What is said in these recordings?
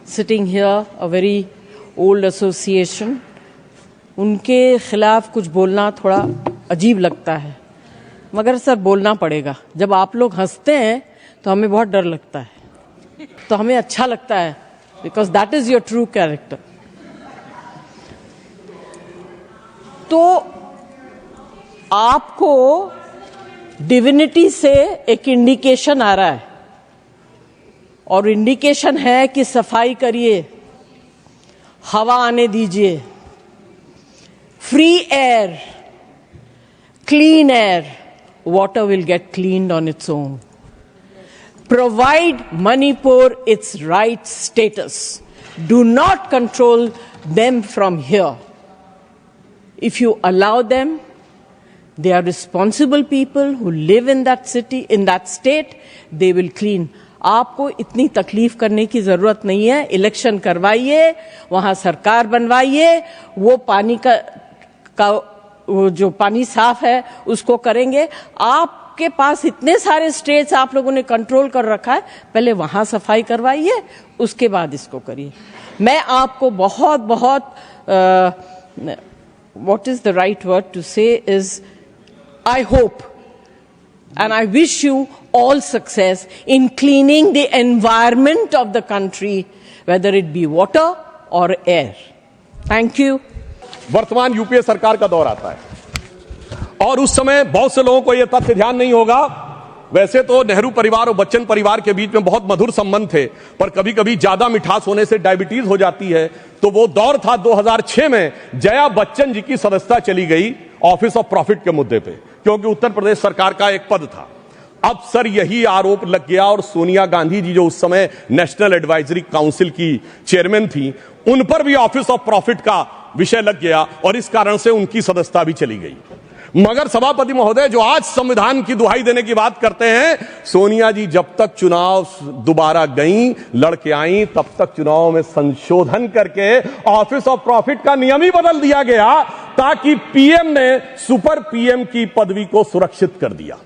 sitting here, a very old association. उनके खिलाफ कुछ बोलना थोड़ा अजीब लगता है, मगर सर बोलना पड़ेगा। जब आप लोग हंसते हैं तो हमें बहुत डर लगता है, तो हमें अच्छा लगता है, because that is your true character. तो आपको डिविनिटी से एक इंडिकेशन आ रहा है, और इंडिकेशन है कि सफाई करिए, हवा आने दीजिए, free air, clean air, water will get cleaned on its own. Provide Manipur its right status. Do not control them from here. If you allow them, they are responsible people who live in that city, in that state, they will clean. आपको इतनी तकलीफ करने की जरूरत नहीं है। Election करवाइए, वहां सरकार बनवाइए, वो पानी का वो जो पानी साफ है उसको करेंगे। आपके पास इतने सारे स्टेट्स आप लोगों ने कंट्रोल कर रखा है, पहले वहां सफाई करवाइए, उसके बाद इसको करिए। मैं आपको बहुत बहुत what is the right word to say is I hope and I wish you all success in cleaning the environment of the country, whether it be water or air. Thank you. वर्तमान UPA सरकार का दौर आता है और उस समय बहुत से लोगों को यह तथ्य ध्यान नहीं होगा। वैसे तो नेहरू परिवार और बच्चन परिवार के बीच में बहुत मधुर संबंध थे, पर कभी कभी ज्यादा मिठास होने से डायबिटीज हो जाती है। तो वो दौर था 2006 में जया बच्चन जी की सदस्यता चली गई ऑफिस ऑफ प्रॉफिट के मुद्दे पे, क्योंकि उत्तर प्रदेश सरकार का एक पद था। अब सर यही आरोप लग गया और सोनिया गांधी जी जो उस समय नेशनल एडवाइजरी काउंसिल की चेयरमैन थी, उन पर भी ऑफिस ऑफ प्रॉफिट का विषय लग गया और इस कारण से उनकी सदस्यता भी चली गई। मगर सभापति महोदय जो आज संविधान की दुहाई देने की बात करते हैं, सोनिया जी जब तक चुनाव दोबारा गईं, लड़के आईं, तब तक चुनाव में संशोधन करके ऑफिस ऑफ प्रॉफिट का नियम ही बदल दिया गया ताकि पीएम ने सुपर पीएम की पदवी को सुरक्षित कर दिया।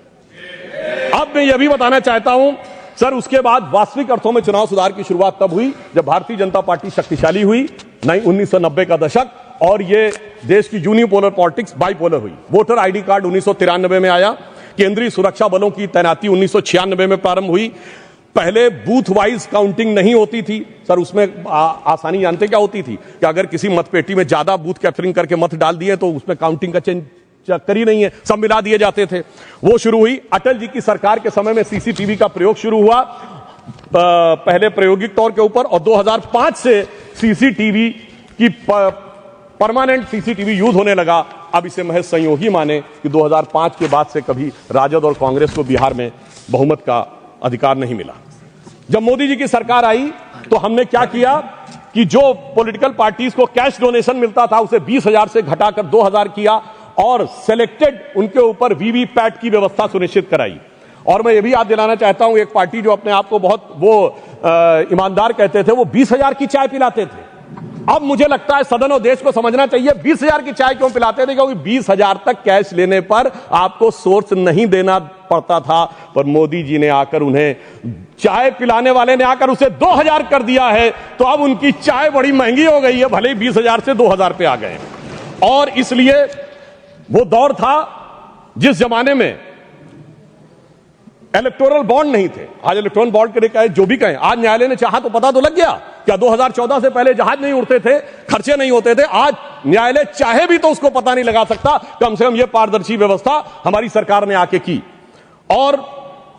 अब मैं यह भी बताना चाहता हूं सर, उसके बाद वास्तविक अर्थों में चुनाव सुधार की शुरुआत तब हुई जब भारतीय जनता पार्टी शक्तिशाली हुई, 1990 का दशक, और ये देश की यूनिपोलर पॉलिटिक्स बाइपोलर हुई। वोटर आईडी कार्ड 1993 में आया, केंद्रीय सुरक्षा बलों की तैनाती 1996 में प्रारंभ हुई। पहले बूथ वाइज काउंटिंग नहीं होती थी सर, उसमें आसानी जानते क्या होती थी कि अगर किसी मतपेटी में ज्यादा बूथ कैप्चरिंग करके मत डाल दिए तो उसमें काउंटिंग का चक्कर ही नहीं है, सब मिला दिए जाते थे। वो शुरू हुई। अटल जी की सरकार के समय में सीसीटीवी का प्रयोग शुरू हुआ, पहले प्रायोगिक तौर के ऊपर, और 2005 से सीसीटीवी की परमानेंट सीसीटीवी यूज होने लगा। अब इसे महज संयोग ही माने कि 2005 के बाद से कभी राजद और कांग्रेस को बिहार में बहुमत का अधिकार नहीं मिला। जब मोदी जी की सरकार आई तो हमने क्या किया कि जो पॉलिटिकल पार्टीज को कैश डोनेशन मिलता था उसे 20,000 से घटाकर 2,000 किया और सिलेक्टेड उनके ऊपर वीवीपैट की व्यवस्था सुनिश्चित कराई। और मैं ये भी याद दिलाना चाहता हूं, एक पार्टी जो अपने आप को बहुत ईमानदार कहते थे, वो 20,000 की चाय पिलाते थे। अब मुझे लगता है सदन और देश को समझना चाहिए 20,000 की चाय क्यों पिलाते थे, क्योंकि 20,000 तक कैश लेने पर आपको सोर्स नहीं देना पड़ता था। पर मोदी जी ने आकर उन्हें, चाय पिलाने वाले ने आकर उसे 2,000 कर दिया है, तो अब उनकी चाय बड़ी महंगी हो गई है, भले ही 20,000 से 2,000 पे आ गए। और इसलिए वो दौर था जिस जमाने में इलेक्टोरल बॉन्ड नहीं थे। आज इलेक्टोरल बॉन्ड के लिए कहे जो भी कहें, आज न्यायालय ने चाहा तो पता तो लग गया। क्या 2014 से पहले जहाज नहीं उड़ते थे, खर्चे नहीं होते थे? आज न्यायालय चाहे भी तो उसको पता नहीं लगा सकता। कम से कम यह पारदर्शी व्यवस्था हमारी सरकार ने आके की। और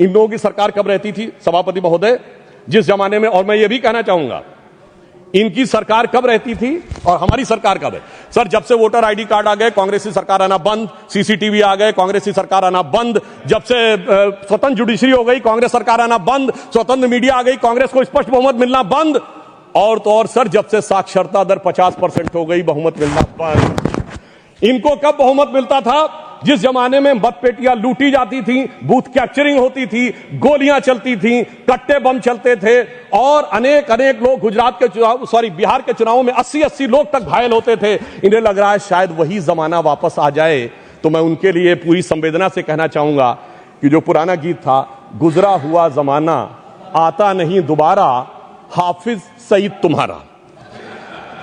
इन लोगों की सरकार कब रहती थी सभापति महोदय, जिस जमाने में, और मैं ये भी कहना चाहूंगा, इनकी सरकार कब रहती थी और हमारी सरकार कब है? सर जब से वोटर आईडी कार्ड आ गए कांग्रेस की सरकार आना बंद, सीसीटीवी आ गए कांग्रेस की सरकार आना बंद, जब से स्वतंत्र जुडिशरी हो गई कांग्रेस सरकार आना बंद, स्वतंत्र मीडिया आ गई कांग्रेस को स्पष्ट बहुमत मिलना बंद, और तो और सर जब से साक्षरता दर 50% हो गई बहुमत मिलना बंद। इनको कब बहुमत मिलता था? जिस जमाने में मतपेटियां लूटी जाती थी, बूथ कैप्चरिंग होती थी, गोलियां चलती थी, कट्टे बम चलते थे, और अनेक लोग गुजरात के चुनाव, बिहार के चुनावों में 80 लोग तक घायल होते थे। इन्हें लग रहा है शायद वही जमाना वापस आ जाए। तो मैं उनके लिए पूरी संवेदना से कहना चाहूंगा कि जो पुराना गीत था, गुजरा हुआ जमाना आता नहीं दोबारा, हाफिज सईद तुम्हारा।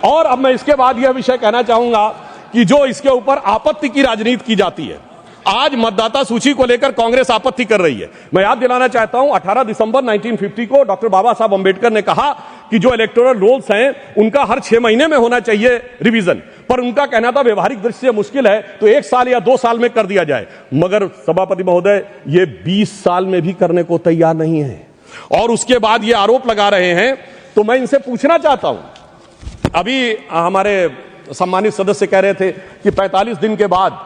और अब मैं इसके बाद यह विषय कहना चाहूंगा कि जो इसके ऊपर आपत्ति की राजनीति की जाती है, आज मतदाता सूची को लेकर कांग्रेस आपत्ति कर रही है। मैं याद दिलाना चाहता हूं 18 दिसंबर 1950 को डॉक्टर बाबा साहब अंबेडकर ने कहा कि जो इलेक्टोरल रोल्स हैं उनका हर 6 महीने में होना चाहिए रिवीजन, पर उनका कहना था व्यवहारिक दृष्टि से मुश्किल है तो 1 साल या 2 साल में कर दिया जाए। मगर सभापति महोदय ये 20 साल में भी करने को तैयार नहीं है और उसके बाद ये आरोप लगा रहे हैं। तो मैं इनसे पूछना चाहता हूं, अभी हमारे सम्मानित सदस्य कह रहे थे कि 45 दिन के बाद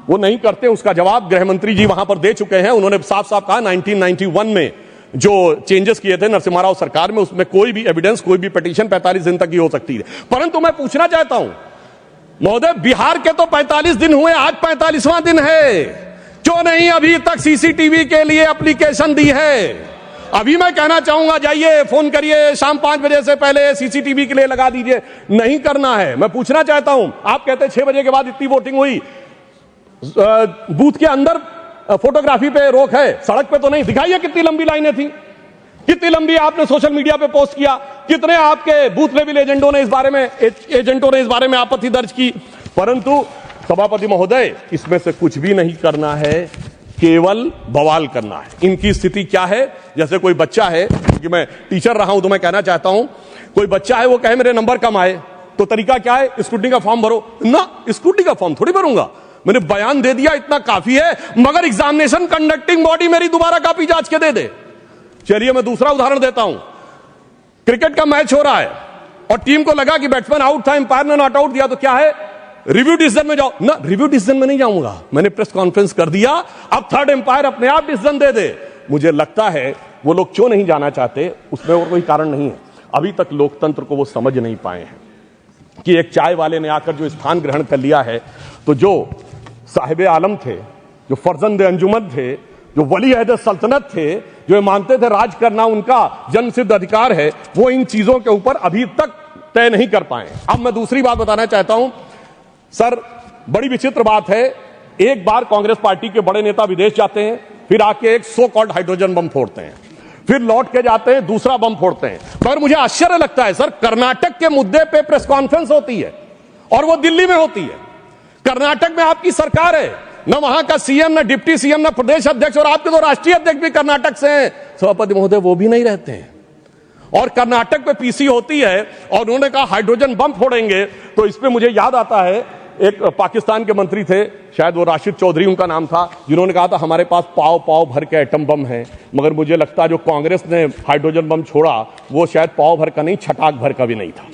वो नहीं करते, उसका जवाब गृह मंत्री जी वहां पर दे चुके हैं। उन्होंने साफ साफ कहा 1991 में जो चेंजेस किए थे नरसिम्हा राव सरकार में, उसमें कोई भी एविडेंस, कोई भी पिटीशन 45 दिन तक ही हो सकती है। परंतु मैं पूछना चाहता हूं महोदय, बिहार के तो 45 दिन हुए, आज 45वां दिन है, क्यों नहीं अभी तक सीसीटीवी के लिए एप्लीकेशन दी है? अभी मैं कहना चाहूंगा जाइए फोन करिए, शाम 5 बजे से पहले सीसीटीवी के लिए लगा दीजिए। नहीं करना है। मैं पूछना चाहता हूं, आप कहते हैं 6 बजे के बाद इतनी वोटिंग हुई, बूथ के अंदर फोटोग्राफी पे रोक है, सड़क पे तो नहीं। दिखाइए कितनी लंबी लाइनें थी, कितनी लंबी आपने सोशल मीडिया पे पोस्ट किया, कितने आपके बूथ लेवल एजेंटों ने इस बारे में आपत्ति दर्ज की। परंतु सभापति महोदय, इसमें से कुछ भी नहीं करना है, केवल बवाल करना है। इनकी स्थिति क्या है? जैसे कोई बच्चा है, क्योंकि मैं टीचर रहा हूं तो मैं कहना चाहता हूं, कोई बच्चा है वो कहे मेरे नंबर कम आए, तो तरीका क्या है? स्क्रूटनी का फॉर्म भरो ना। स्क्रूटनी का फॉर्म थोड़ी भरूंगा, मैंने बयान दे दिया, इतना काफी है। मगर एग्जामिनेशन कंडक्टिंग बॉडी मेरी दोबारा कॉपी जांच के दे दे। चलिए मैं दूसरा उदाहरण देता हूं। क्रिकेट का मैच हो रहा है और टीम को लगा कि बैट्समैन आउट था, अंपायर ने नॉट आउट दिया, तो क्या है? रिव्यू डिसीजन में जाओ ना। रिव्यू डिसीजन में नहीं जाऊंगा, मैंने प्रेस कॉन्फ्रेंस कर दिया, अब थर्ड अंपायर अपने आप डिसीजन दे दे। मुझे लगता है वो लोग क्यों नहीं जाना चाहते, उसमें और कोई कारण नहीं है। अभी तक लोकतंत्र को वो समझ नहीं पाए हैं कि एक चाय वाले ने आकर जो स्थान ग्रहण कर लिया है, तो जो साहिब आलम थे, जो फर्जंद अंजुमन थे, जो वली अहद सल्तनत थे, जो मानते थे राज करना उनका जन्मसिद्ध अधिकार है, वो इन चीजों के ऊपर अभी तक तय नहीं कर पाए। अब मैं दूसरी बात बताना चाहता हूं सर, बड़ी विचित्र बात है, एक बार कांग्रेस पार्टी के बड़े नेता विदेश जाते हैं, फिर आके एक सो कॉल्ड हाइड्रोजन बम फोड़ते हैं, फिर लौट के जाते हैं दूसरा बम फोड़ते हैं। पर मुझे आश्चर्य लगता है सर, कर्नाटक के मुद्दे पे प्रेस कॉन्फ्रेंस होती है और वो दिल्ली में होती है। कर्नाटक में आपकी सरकार है, न वहां का सीएम, न डिप्टी सीएम, न प्रदेश अध्यक्ष, और आपके तो राष्ट्रीय अध्यक्ष भी कर्नाटक से हैं। सभापति महोदय वो भी नहीं रहते हैं और कर्नाटक पे पीसी होती है और उन्होंने कहा हाइड्रोजन बम फोड़ेंगे। तो इस पे मुझे याद आता है, एक पाकिस्तान के मंत्री थे, शायद वो राशिद चौधरी उनका नाम था, जिन्होंने कहा था हमारे पास पाव पाव भर के एटम बम है। मगर मुझे लगता है जो कांग्रेस ने हाइड्रोजन बम छोड़ा वो शायद पाव भर का नहीं, छटाक भर का भी नहीं था।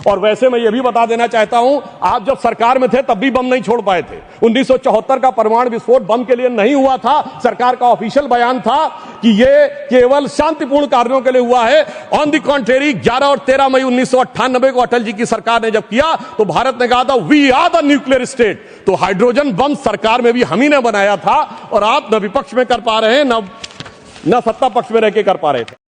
और वैसे मैं ये भी बता देना चाहता हूं, आप जब सरकार में थे तब भी बम नहीं छोड़ पाए थे। 1974 का परमाणु विस्फोट बम के लिए नहीं हुआ था, सरकार का ऑफिशियल बयान था कि ये केवल शांतिपूर्ण कार्यों के लिए हुआ है। ऑन द कॉन्ट्रेरी 11 और 13 मई 1998 को अटल जी की सरकार ने जब किया तो भारत ने कहा था we are the nuclear state. तो हाइड्रोजन बम सरकार में भी हम ही ने बनाया था और आप न विपक्ष में कर पा रहे हैं, न सत्ता पक्ष में रह के कर पा रहे थे।